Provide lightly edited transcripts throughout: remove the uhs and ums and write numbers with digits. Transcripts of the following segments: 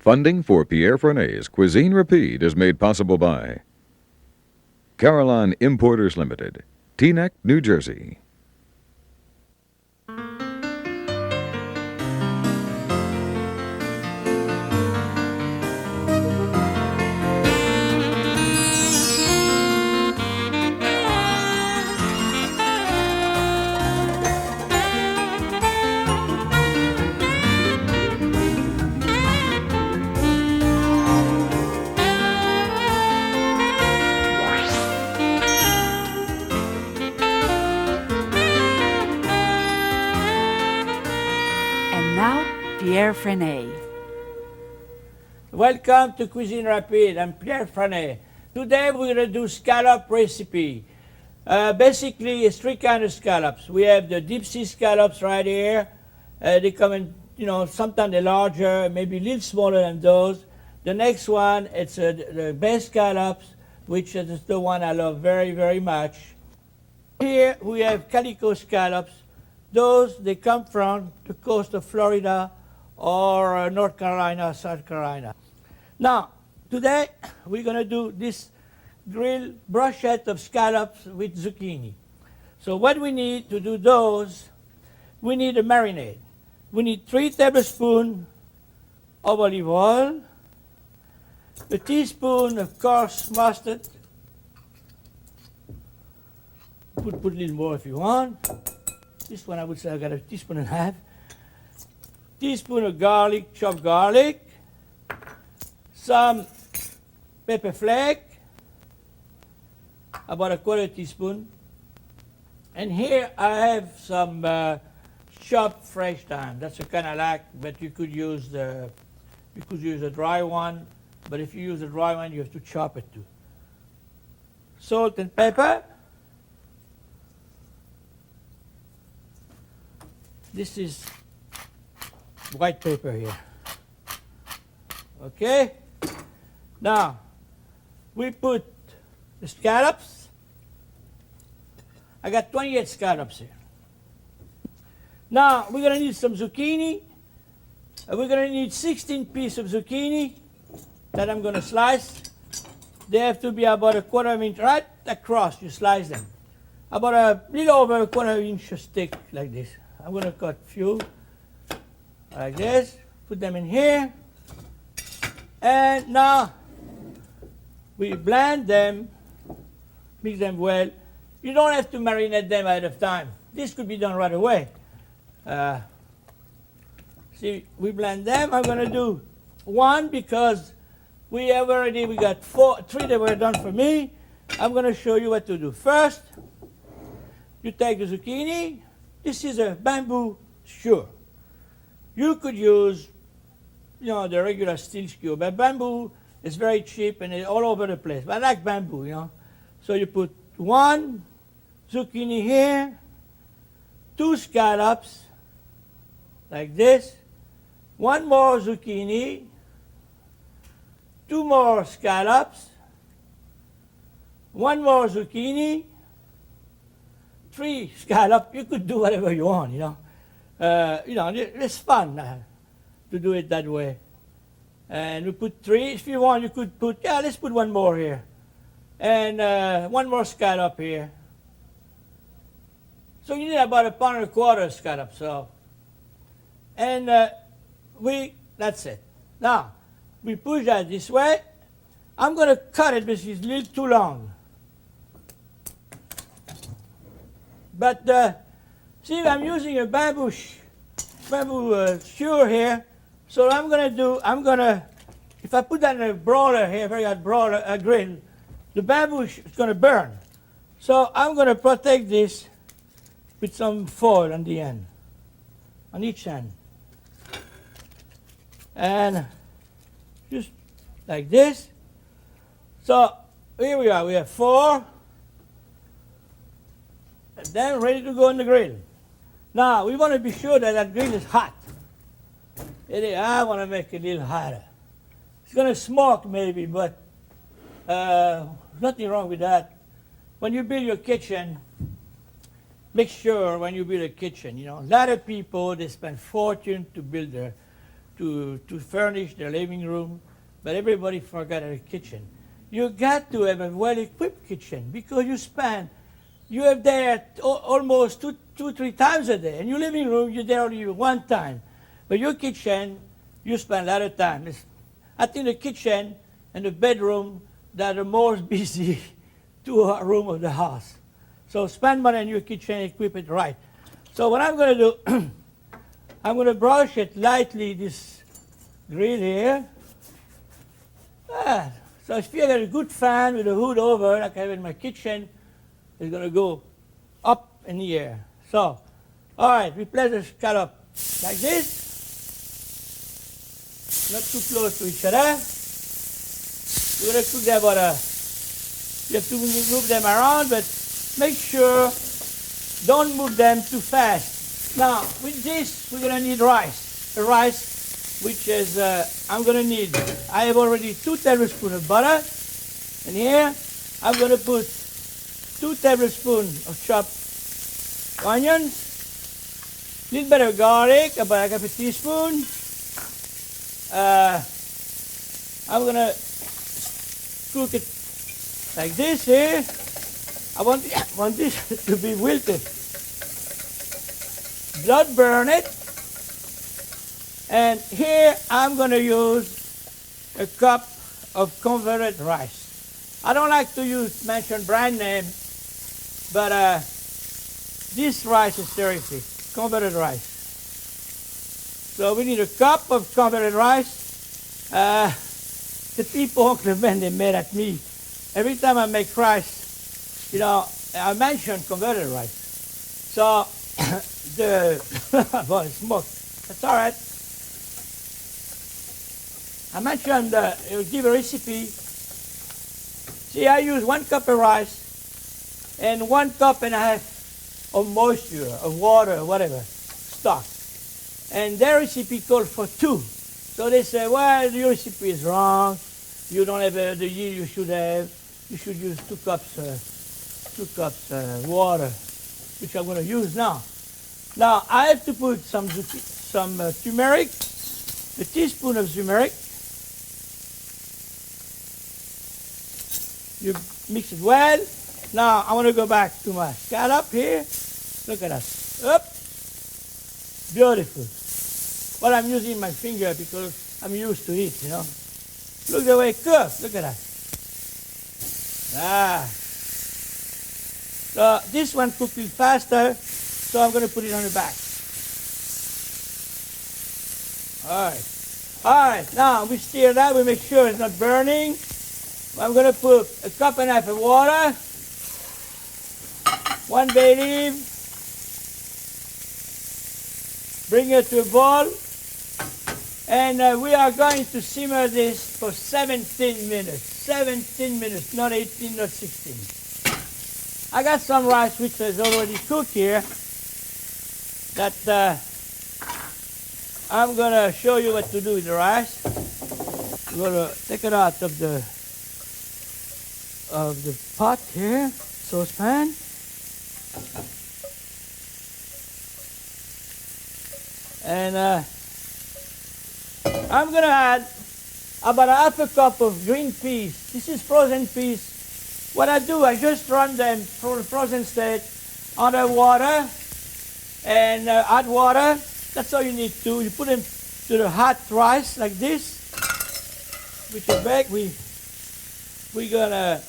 Funding for Pierre Franey's Cuisine Rapide is made possible by Caroline Importers Limited, Teaneck, New Jersey. And now, Pierre Franey. Welcome to Cuisine Rapide. I'm Pierre Franey. Today we're going to do scallop recipe. Basically, it's three kinds of scallops. We have the deep sea scallops right here. They come in, sometimes they're larger, maybe a little smaller than those. The next one, it's the bay scallops, which is the one I love very, very much. Here we have calico scallops. Those, they come from the coast of Florida or North Carolina, South Carolina. Now, today we're going to do this grilled brochette of scallops with zucchini. So what we need to do those, we need a marinade. We need 3 tablespoons of olive oil, a teaspoon of coarse mustard. Put a little more if you want. This one I would say I got a teaspoon and a half. Teaspoon of garlic, chopped garlic. Some pepper flake, about a quarter teaspoon. And here I have some chopped fresh thyme. That's a kind I like, but you could use a dry one. But if you use a dry one, you have to chop it too. Salt and pepper. This is white pepper here. Okay? Now, we put the scallops. I got 28 scallops here. Now, we're going to need some zucchini. We're going to need 16 pieces of zucchini that I'm going to slice. They have to be about a quarter of an inch, right across, you slice them. About a little over a quarter of an inch thick, like this. I'm going to cut a few like this, put them in here. And now we blend them, mix them well. You don't have to marinate them ahead of time. This could be done right away. See, we blend them. I'm going to do 1 because we got 3 that were done for me. I'm going to show you what to do. First, you take the zucchini. This is a bamboo skewer. You could use, the regular steel skewer, but bamboo is very cheap and it's all over the place. But I like bamboo, So you put 1 zucchini here, 2 scallops, like this, 1 more zucchini, 2 more scallops, 1 more zucchini, 3 scallops. You could do whatever you want, it's fun to do it that way. And we put 3. If you want, you could put, let's put 1 more here. And 1 more scallop here. So you need about 1.25 pounds of scallops. So, and that's it. Now, we push that this way. I'm going to cut it because it's a little too long. But see, I'm using a bamboo skewer here. So what I'm going to do, if I put that in a broiler here, very hot broiler, grill, the bamboo is going to burn. So I'm going to protect this with some foil on the end, on each end. And just like this. So here we are, we have 4. And then ready to go on the grill. Now, we want to be sure that that grill is hot. I want to make it a little hotter. It's going to smoke maybe, but nothing wrong with that. When you build your kitchen, make sure when you build a kitchen, a lot of people, they spend fortune to build to furnish the living room, but everybody forgot a kitchen. You got to have a well-equipped kitchen because you have there almost two, 3 times a day. In your living room, you're there only one time. But your kitchen, you spend a lot of time. I think the kitchen and the bedroom are the most busy 2 room of the house. So spend money on your kitchen, equip it right. So what I'm going to do, I'm going to brush it lightly, this grill here. So if you got a good fan with a hood over, like I have in my kitchen, it's going to go up in the air. So, all right, we place the scallop like this. Not too close to each other. We're going to cook them about you have to move them around, but make sure don't move them too fast. Now, with this, we're going to need rice. The rice, which is, I'm going to need, I have already 2 tablespoons of butter. And here, I'm going to put 2 tablespoons of chopped onions, a little bit of garlic, about half a teaspoon. I'm going to cook it like this here. I want this to be wilted. Blood burn it. And here I'm going to use a cup of converted rice. I don't like to mention brand name, but this rice is terrific, converted rice. So we need a cup of converted rice. The people, Uncle Ben, they mad at me. Every time I make rice, I mention converted rice. So well, it's smoked. That's all right. I mentioned, give a recipe. See, I use 1 cup of rice and 1.5 cups of moisture, of water, whatever, stock. And their recipe called for 2. So they say, well, your recipe is wrong. You don't have the yield you should have. You should use 2 cups water, which I'm going to use now. Now, I have to put some turmeric, a teaspoon of turmeric. You mix it well. Now, I want to go back to my scallop here. Look at that. Up. Beautiful. Well, I'm using my finger because I'm used to it, Look the way it cooks. Look at that. So this one cooks a little faster, so I'm going to put it on the back. All right, now we stir that, we make sure it's not burning. I'm going to put 1.5 cups of water, 1 bay leaf, bring it to a boil, and we are going to simmer this for 17 minutes. 17 minutes, not 18, not 16. I got some rice which is already cooked here that I'm going to show you what to do with the rice. I'm going to take it out of the pot here, saucepan. And I'm going to add about 1/2 cup of green peas. This is frozen peas. What I do, I just run them from the frozen state under water and add water. That's all you need to. You put them to the hot rice like this. With your bag, we're going to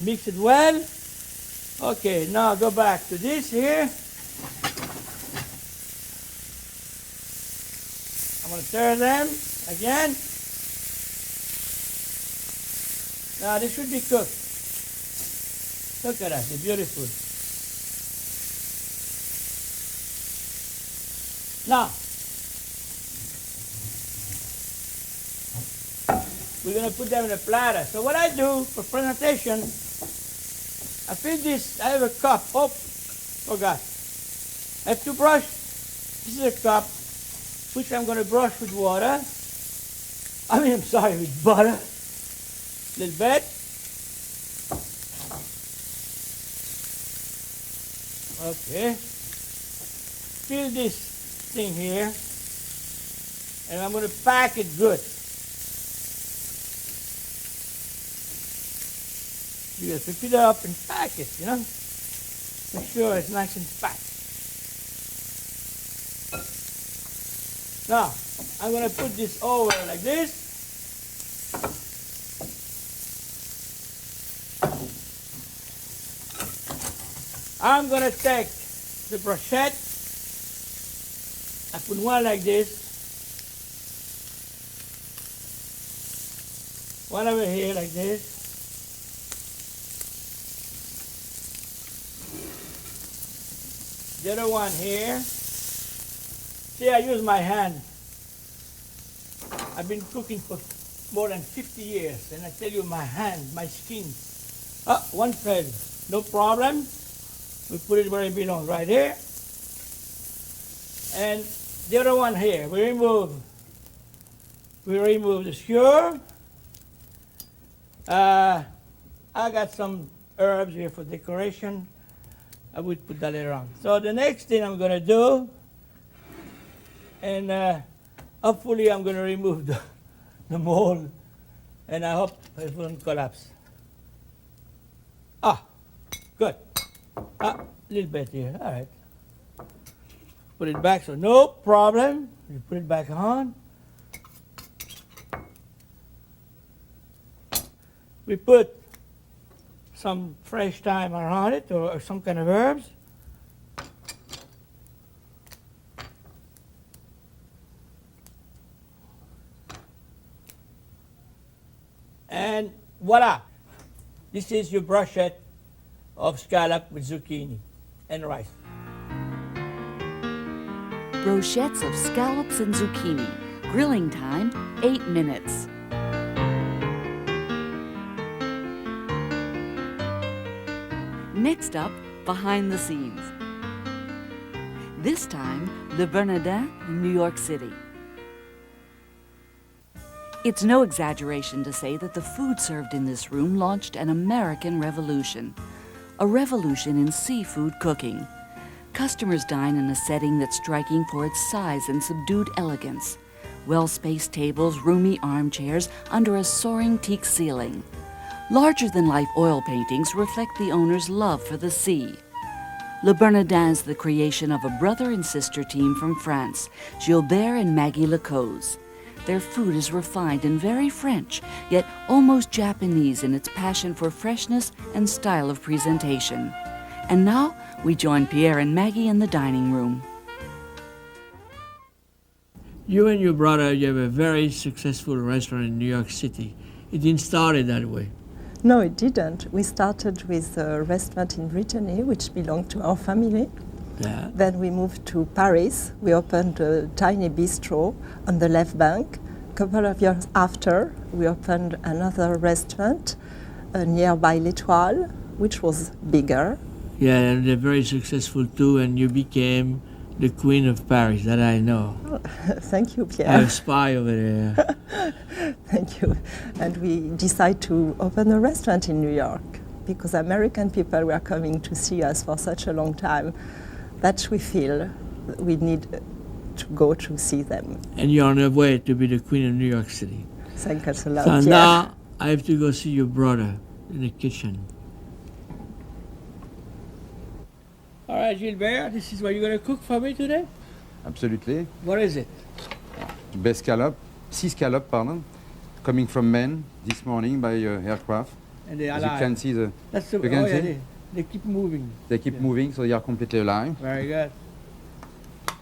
mix it well. Okay, now go back to this here. I'm going to turn them again. Now this should be cooked. Look at that, they're beautiful. Now, we're going to put them in a platter. So what I do for presentation, I fill this, I have a cup. Oh, forgot. I have to brush. This is a cup, which I'm going to brush with water. With butter. A little bit. Okay. Fill this thing here. And I'm going to pack it good. You just pick it up and pack it, you know? Make sure it's nice and packed. Now, I'm going to put this over like this. I'm going to take the brochette. I put one like this. One over here like this. The other one here. See, I use my hand. I've been cooking for more than 50 years, and I tell you, my hand, my skin. One fell. No problem. We put it where it belongs, right here. And the other one here, we remove the skewer. I got some herbs here for decoration. I would put that later on. So the next thing I'm going to do, and hopefully I'm going to remove the mold, and I hope it won't collapse. Good. A little bit here, all right. Put it back, so no problem. You put it back on. We put some fresh thyme around it, or some kind of herbs. And voila, this is your brochette of scallop with zucchini and rice. Brochettes of scallops and zucchini. Grilling time, 8 minutes. Next up, behind the scenes. This time, Le Bernardin in New York City. It's no exaggeration to say that the food served in this room launched an American revolution. A revolution in seafood cooking. Customers dine in a setting that's striking for its size and subdued elegance. Well-spaced tables, roomy armchairs under a soaring teak ceiling. Larger-than-life oil paintings reflect the owner's love for the sea. Le Bernardin is the creation of a brother and sister team from France, Gilbert and Maggie Lacose. Their food is refined and very French, yet almost Japanese in its passion for freshness and style of presentation. And now, we join Pierre and Maggie in the dining room. You and your brother, you have a very successful restaurant in New York City. It didn't start that way. No, it didn't. We started with a restaurant in Brittany, which belonged to our family. Yeah. Then we moved to Paris. We opened a tiny bistro on the left bank. A couple of years after, we opened another restaurant nearby L'Étoile, which was bigger. Yeah, and they're very successful too, and you became the Queen of Paris, that I know. Thank you, I Pierre. spy over there. Thank you. And we decided to open a restaurant in New York because American people were coming to see us for such a long time that we feel we need to go to see them. And you're on your way to be the Queen of New York City. Thank us a lot. So Pierre. now I have to go see your brother in the kitchen. All right, Gilbert, this is what you're going to cook for me today? Absolutely. What is it? Best scallop, sea scallop, pardon, coming from Maine this morning by aircraft. And they are As you alive. can see, That's the, you can see? they keep moving. They keep Yeah. moving, so they are completely alive. Very good.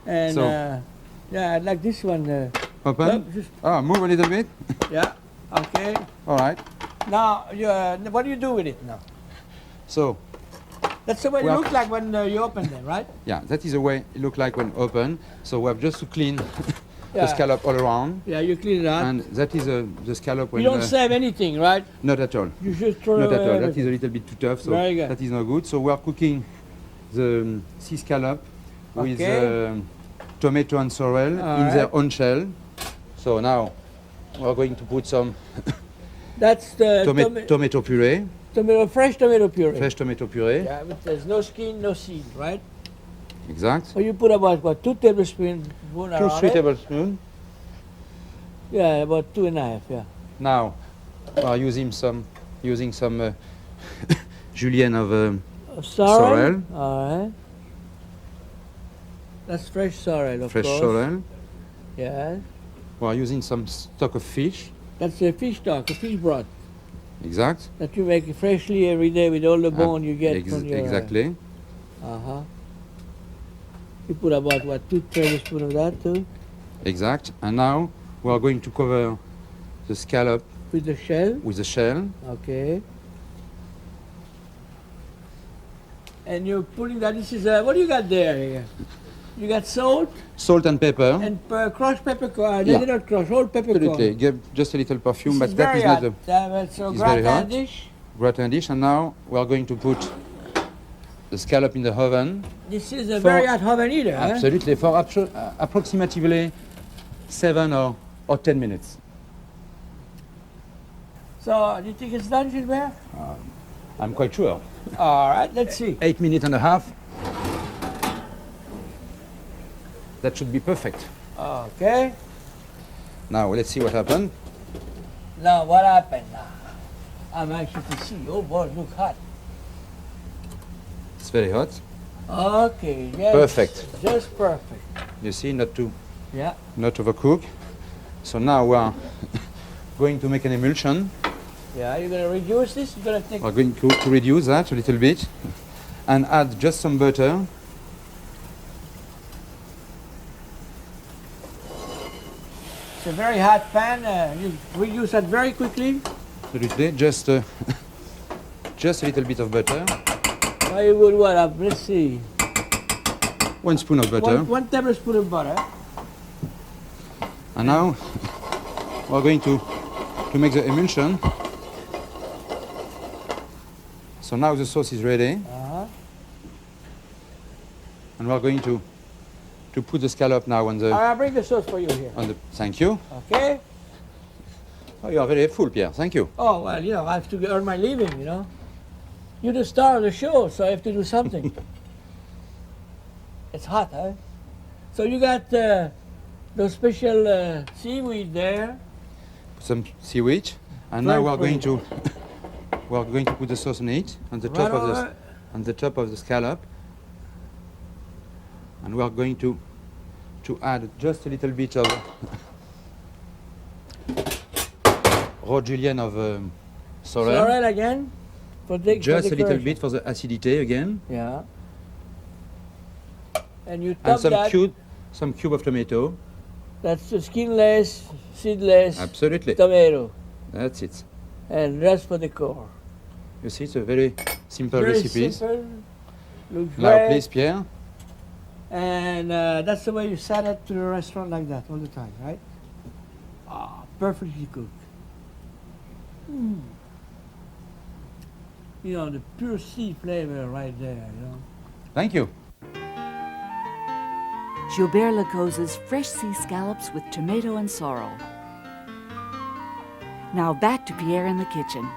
And So- yeah, I like this one. Open. Just, Move a little bit. yeah, okay. All right. Now, what do you do with it now? So, That's the way it Well- looks like when you open them, right? yeah, that is the way it looks like when open. So we have just to clean Yeah. the scallop all around. Yeah, you clean it out. And that is the scallop when... You don't save anything, right? Not at all. You just throw Not at away all. That everything. is a little bit too tough, so Very good. that is not good. So we are cooking the sea scallop with Okay. tomato and sorrel All in their right. own shell. So now we are going to put some That's the tomato puree, fresh tomato puree. fresh tomato puree. Yeah, but there's no skin, no seed, right? Exact. So you put about, 2 tablespoons Two, around 3 it. tablespoons. Yeah, about 2.5, yeah. Now, we are using some julienne of Sorrel? All right. That's fresh sorrel, of fresh course. sorrel. Yeah. We are using some stock of fish. That's a fish stock, a fish broth Exact. that you make freshly every day with all the bone you get from your... Exactly. Uh-huh. You put about, what, 2 tablespoons of that too? Exact. And now we are going to cover the scallop With the shell? with the shell. Okay. And you're putting that, this is, what do you got there here? You got salt Salt and pepper. and crushed peppercorn. Yeah. Not crushed, whole peppercorn. Absolutely. Give just a little perfume, This is but that very is not hot. the So it's very gratin hot. dish. gratin dish. And now we are going to put the scallop in the oven. This is a For- very hot oven eater, huh? Absolutely. For approximately 7 or 10 minutes. So, do you think it's done, Gilbert? I'm quite sure. All right, let's see. 8 minutes and a half. That should be perfect. Okay. Now let's see what happened. Now, what happened now? I'm anxious to see. Oh boy, look hot. It's very hot. Okay, yes. Perfect. Just perfect. You see, not Yeah. overcook. So now we are going to make an emulsion. Yeah, you're gonna reduce this? You're gonna take... We're going to reduce that a little bit and add just some butter. It's a very hot pan. You reduce that very quickly. Absolutely. Just a little bit of butter. I would what up? Let's see. 1 spoon of butter. One tablespoon of butter. And now we're going to make the emulsion. So now the sauce is ready. Uh-huh. And we're going to put the scallop now on the I'll bring the sauce for you here. Thank you. Okay? Oh, you are very full, Pierre. Thank you. Oh, well, you know, I have to earn my living, you know. You're the star of the show, so I have to do something. It's hot, huh? So you got those special seaweed there. Some seaweed. And now we're going to put the sauce on it on the top of the scallop. And we are going to add just a little bit of raw julienne of sorrel. Sorrel again? Just a little bit for the acidity again. Yeah. And you And top that. some cube of tomato. That's the skinless, seedless Absolutely. tomato. That's it. And rest for the core. You see, it's a very simple Very recipe. simple. Looks Now, great. please, Pierre. And that's the way you send it to the restaurant like that all the time, right? Ah, perfectly cooked. Mm. You know, the pure sea flavor right there, you know. Thank you. Gilbert Lacause's fresh sea scallops with tomato and sorrel. Now back to Pierre in the kitchen.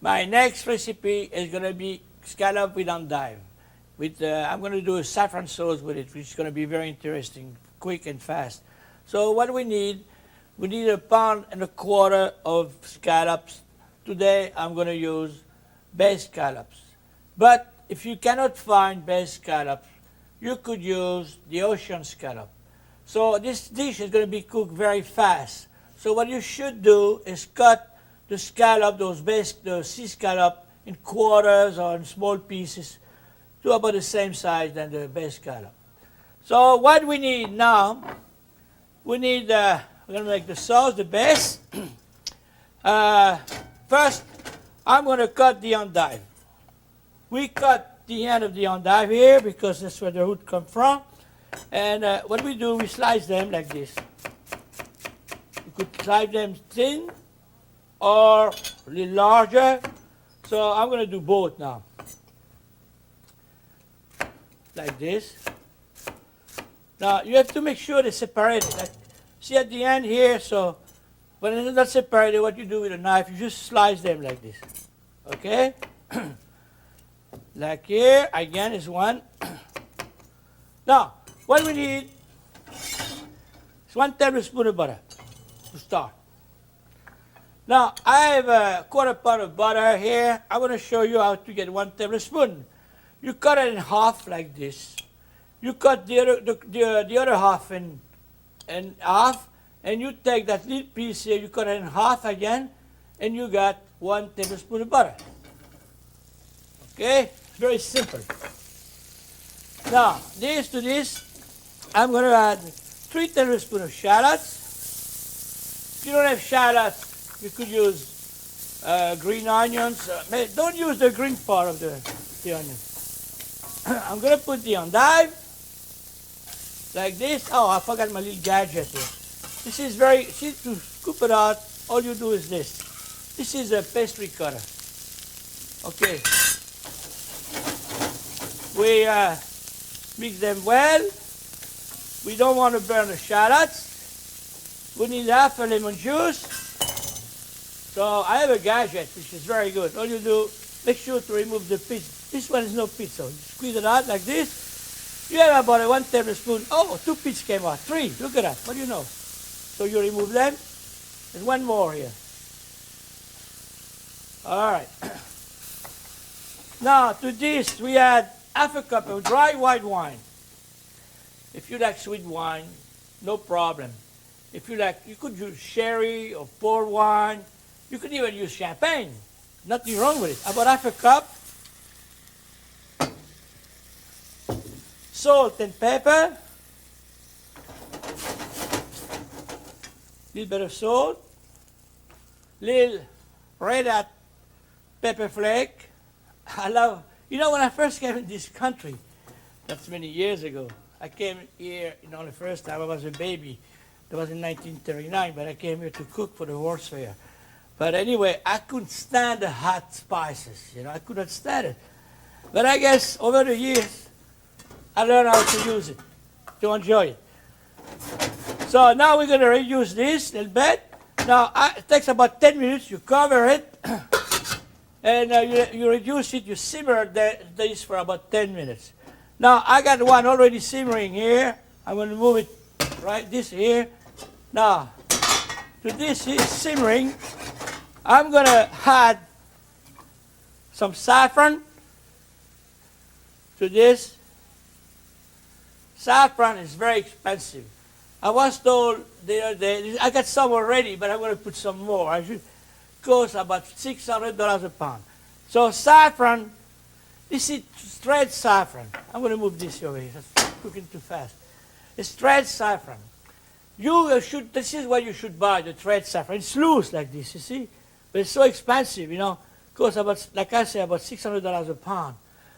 My next recipe is going to be scallop with endive. I'm going to do a saffron sauce with it, which is going to be very interesting, quick and fast. So what we need 1.25 pounds of scallops. Today I'm going to use bay scallops. But if you cannot find bay scallops, you could use the ocean scallop. So this dish is going to be cooked very fast. So what you should do is cut the scallop, the sea scallop, in quarters or in small pieces to about the same size than the bay scallop. So what we need now, we're going to make the sauce, the base. First, I'm going to cut the endive. We cut the end of the endive here because that's where the root comes from. And what we do, we slice them like this. You could slice them thin or a little larger. So I'm going to do both now. Like this. Now you have to make sure they're separated. Like, see at the end here, so when it's not separated, what you do with a knife, you just slice them like this. Okay? Like here, again is one. Now, what we need is 1 tablespoon of butter to start. Now, I have a quarter pound of butter here. I want to show you how to get 1 tablespoon. You cut it in half like this. You cut the other half in half, and you take that little piece here, you cut it in half again, and you got 1 tablespoon of butter. Okay? Very simple. Now, this to this, I'm going to add 3 tablespoons of shallots. If you don't have shallots, you could use green onions. Don't use the green part of the onion. I'm going to put the endive like this. Oh, I forgot my little gadget here. This is very, see, to scoop it out, all you do is this. This is a pastry cutter. Okay. We mix them well. We don't want to burn the shallots. We need half a lemon juice. So I have a gadget which is very good. All you do, make sure to remove the pits. This one is no pits, so you squeeze it out like this. You have about 1 tablespoon. Oh, 2 pits came out. 3, look at that. What do you know? So you remove them. There's one more here. All right. Now to this we add half a cup of dry white wine. If you like sweet wine, no problem. If you like, you could use sherry or port wine. You could even use champagne. Nothing wrong with it. About half a cup. Salt and pepper. Little bit of salt. Little red hot pepper flake. I love, you know, when I first came in this country, that's many years ago, I came here, you know, the first time I was a baby. That was in 1939, but I came here to cook for the horse fair. But anyway, I couldn't stand the hot spices, you know, I couldn't stand it. But I guess over the years, I learned how to use it, to enjoy it. So now we're going to reduce this a little bit. Now, it takes about 10 minutes, you cover it, and you reduce it, you simmer this for about 10 minutes. Now, I got one already simmering here. I'm going to move it right this here. Now, to this is simmering. I'm going to add some saffron to this. Saffron is very expensive. I was told the other day, I got some already, but I'm going to put some more. I should cost about $600 a pound. So saffron, this is straight saffron. I'm going to move this over here. That's cooking too fast. It's straight saffron. This is what you should buy, the red saffron. It's loose like this, you see? But it's so expensive, you know. It costs about, like I say, about $600 a pound.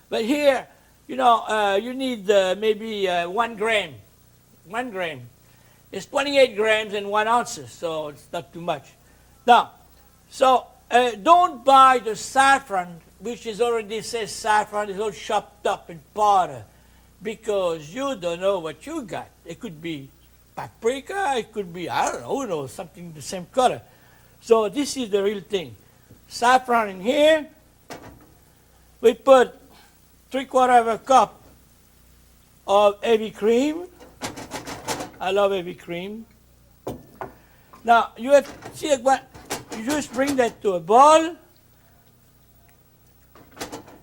But here, you know, you need maybe 1 gram. 1 gram. It's 28 grams and 1 ounce, so it's not too much. Now, so don't buy the saffron, which is already says saffron, is all chopped up in powder, because you don't know what you got. It could be paprika, it could be, I don't know, who knows, something the same color. So this is the real thing. Saffron in here. We put 3/4 of a cup of heavy cream. I love heavy cream. Now you have see what you just bring that to a bowl,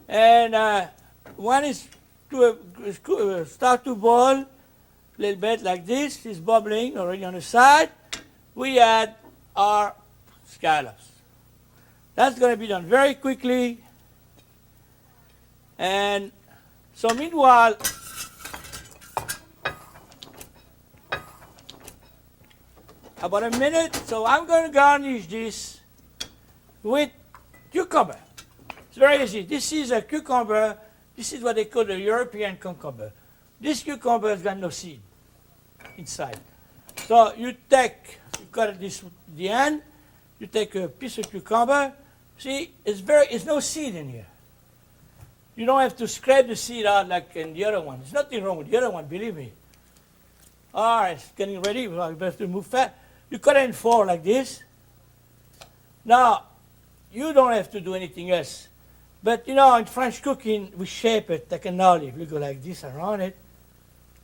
and one is to start to boil a little bit like this. It's bubbling already on the side. We add our scallops. That's going to be done very quickly. And so meanwhile, about a minute, so I'm going to garnish this with cucumber. It's very easy. This is a cucumber. This is what they call the European cucumber. This cucumber has got no seed inside. So you cut this at the end, you take a piece of cucumber. See, it's no seed in here. You don't have to scrape the seed out like in the other one. There's nothing wrong with the other one, believe me. All right, it's getting ready. We have to move fast. You cut it in 4 like this. Now, you don't have to do anything else. But, you know, in French cooking, we shape it like an olive. We go like this around it.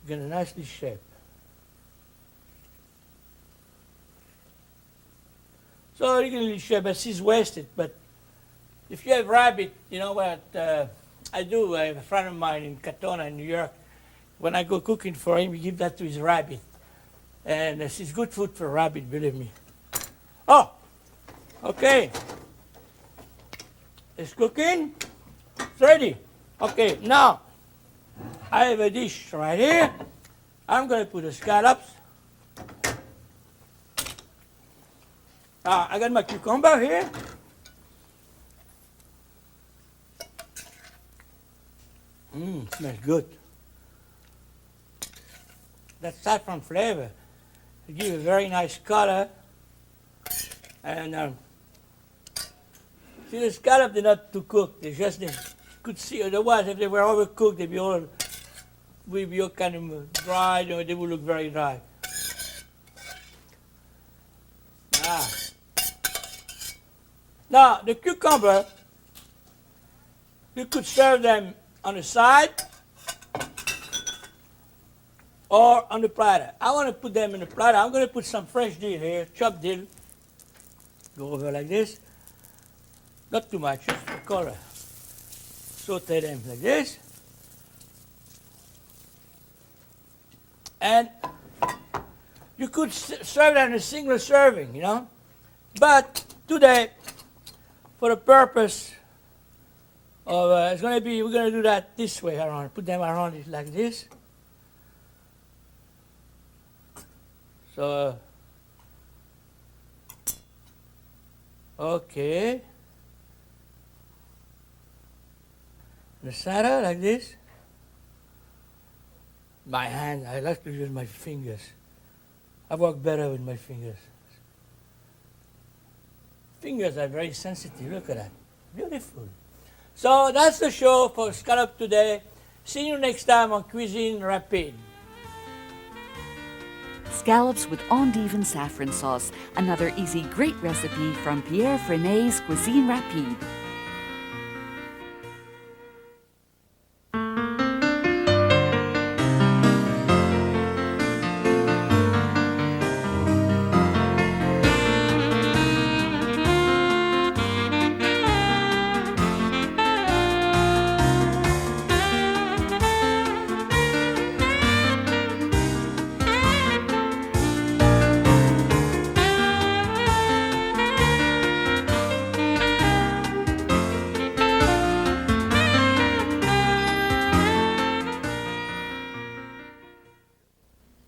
Get a nicely shape. So originally shape, but she's wasted. But if you have rabbit, you know what I do? I have a friend of mine in Katona, in New York. When I go cooking for him, he give that to his rabbit. And it's good food for rabbit, believe me. Oh, okay. It's cooking. It's ready. Okay, now I have a dish right here. I'm going to put the scallops. I got my cucumber here. Smells good. That saffron flavor, it gives a very nice color. And see, the scallops, they're not too cooked. They just, they could see, otherwise if they were overcooked, they'd be all kind of dry, you know, they would look very dry. Now, the cucumber, you could serve them on the side or on the platter. I want to put them in the platter. I'm going to put some fresh dill here, chopped dill. Go over like this. Not too much, just for color. Saute them like this. And you could serve them in a single serving, you know. But today, for the purpose of, it's going to be, we're going to do that this way around. Put them around it like this. So, okay. The center like this. My hand, I like to use my fingers. I work better with my fingers. Fingers are very sensitive, look at that. Beautiful. So that's the show for Scallop today. See you next time on Cuisine Rapide. Scallops with endive and saffron sauce. Another easy, great recipe from Pierre Franey's Cuisine Rapide.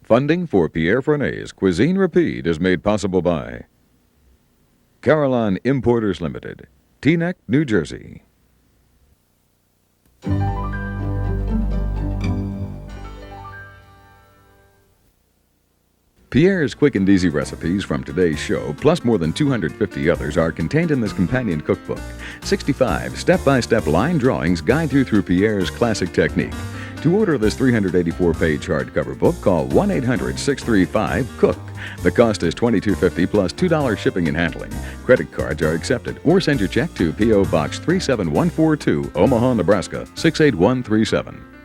Funding for Pierre Franey's Cuisine Rapide is made possible by Caroline Importers Limited, Teaneck, New Jersey. Pierre's quick and easy recipes from today's show, plus more than 250 others, are contained in this companion cookbook. 65 step-by-step line drawings guide you through Pierre's classic technique. To order this 384-page hardcover book, call 1-800-635-COOK. The cost is $22.50 plus $2 shipping and handling. Credit cards are accepted, or send your check to P.O. Box 37142, Omaha, Nebraska 68137.